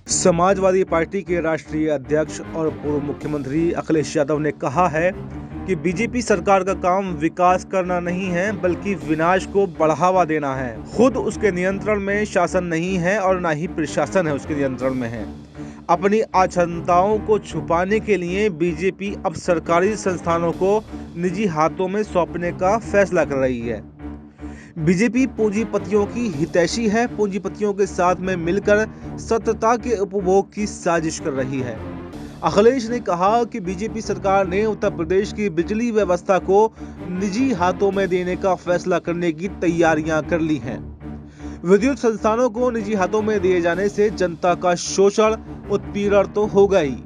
Samajwadi party के राष्ट्रीय अध्यक्ष और पूर्व मुख्यमंत्री अखिलेश यादव ने कहा है कि बीजेपी सरकार का काम विकास करना नहीं है बल्कि विनाश को बढ़ावा देना है। खुद उसके नियंत्रण में शासन नहीं है और ना ही प्रशासन है उसके नियंत्रण में है। अपनी अक्षमताओं को छुपाने के लिए बीजेपी अब सरकारी संस्थानों को निजी हाथों में सौंपने का फैसला कर रही है। बीजेपी पूंजीपतियों की हितैषी है, पूंजीपतियों के साथ में मिलकर सत्ता के उपभोग की साजिश कर रही है। अखिलेश ने कहा कि बीजेपी सरकार ने उत्तर प्रदेश की बिजली व्यवस्था को निजी हाथों में देने का फैसला करने की तैयारियां कर ली हैं। विद्युत संस्थानों को निजी हाथों में दिए जाने से जनता का शोषण उत्पीड़न तो होगा ही,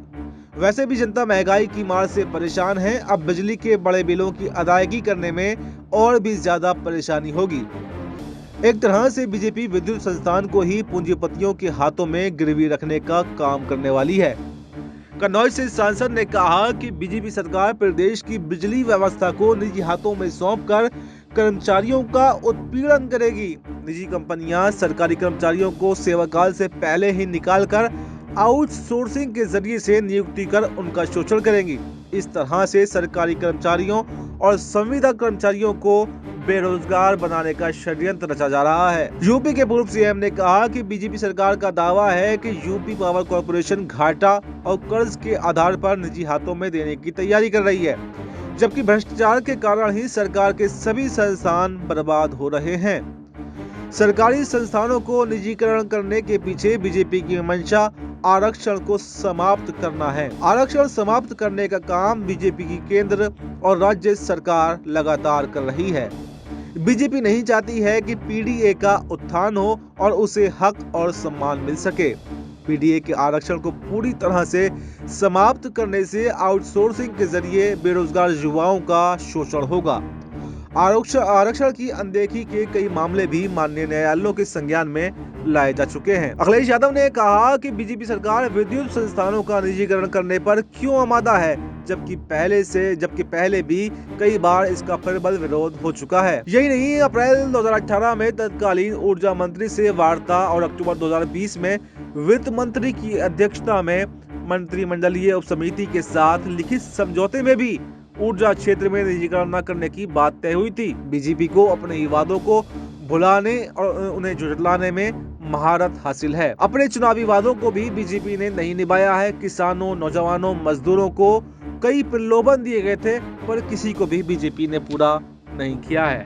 वैसे भी जनता महंगाई की मार से परेशान है। अब बिजली के बड़े बिलों की अदायगी करने में और भी ज्यादा परेशानी होगी। एक तरह से बीजेपी विद्युत संस्थान को ही पूंजीपतियों के हाथों में गिरवी रखने का काम करने वाली है। कन्नौज से सांसद ने कहा कि बीजेपी सरकार प्रदेश की बिजली व्यवस्था को निजी हाथों में सौंपकर कर्मचारियों का उत्पीड़न करेगी। निजी कंपनियां सरकारी कर्मचारियों को सेवाकाल से पहले ही निकालकर आउटसोर्सिंग के जरिए से नियुक्ति कर उनका शोषण करेंगी। इस तरह से सरकारी कर्मचारियों और संविदा कर्मचारियों को बेरोजगार बनाने का षड्यंत्र रचा जा रहा है। यूपी के पूर्व सीएम ने कहा कि बीजेपी सरकार का दावा है कि यूपी पावर कॉर्पोरेशन घाटा और कर्ज के आधार पर निजी हाथों में देने की तैयारी कर रही है, जबकि भ्रष्टाचार के कारण ही सरकार के सभी संस्थान बर्बाद हो रहे हैं। सरकारी संस्थानों को निजीकरण करने के पीछे बीजेपी की मंशा आरक्षण को समाप्त करना है। आरक्षण समाप्त करने का काम बीजेपी की केंद्र और राज्य सरकार लगातार कर रही है। बीजेपी नहीं चाहती है कि पीडीए का उत्थान हो और उसे हक और सम्मान मिल सके। पीडीए के आरक्षण को पूरी तरह से समाप्त करने से आउटसोर्सिंग के जरिए बेरोजगार युवाओं का शोषण होगा। आरक्षण की अनदेखी के कई मामले भी माननीय न्यायालयों के संज्ञान में लाए जा चुके हैं। अखिलेश यादव ने कहा कि बीजेपी सरकार विद्युत संस्थानों का निजीकरण करने पर क्यों आमादा है, जबकि पहले भी कई बार इसका प्रबल विरोध हो चुका है। यही नहीं, अप्रैल 2018 में तत्कालीन ऊर्जा मंत्री से वार्ता और अक्टूबर 2020 में वित्त मंत्री की अध्यक्षता में मंत्रिमंडलीय उपसमिति के साथ लिखित समझौते में भी ऊर्जा क्षेत्र में निजीकरण न करने की बात तय हुई थी। बीजेपी को अपने वादों को भुलाने और उन्हें झुठलाने में महारत हासिल है। अपने चुनावी वादों को भी बीजेपी ने नहीं निभाया है। किसानों, नौजवानों, मजदूरों को कई प्रलोभन दिए गए थे, पर किसी को भी बीजेपी ने पूरा नहीं किया है।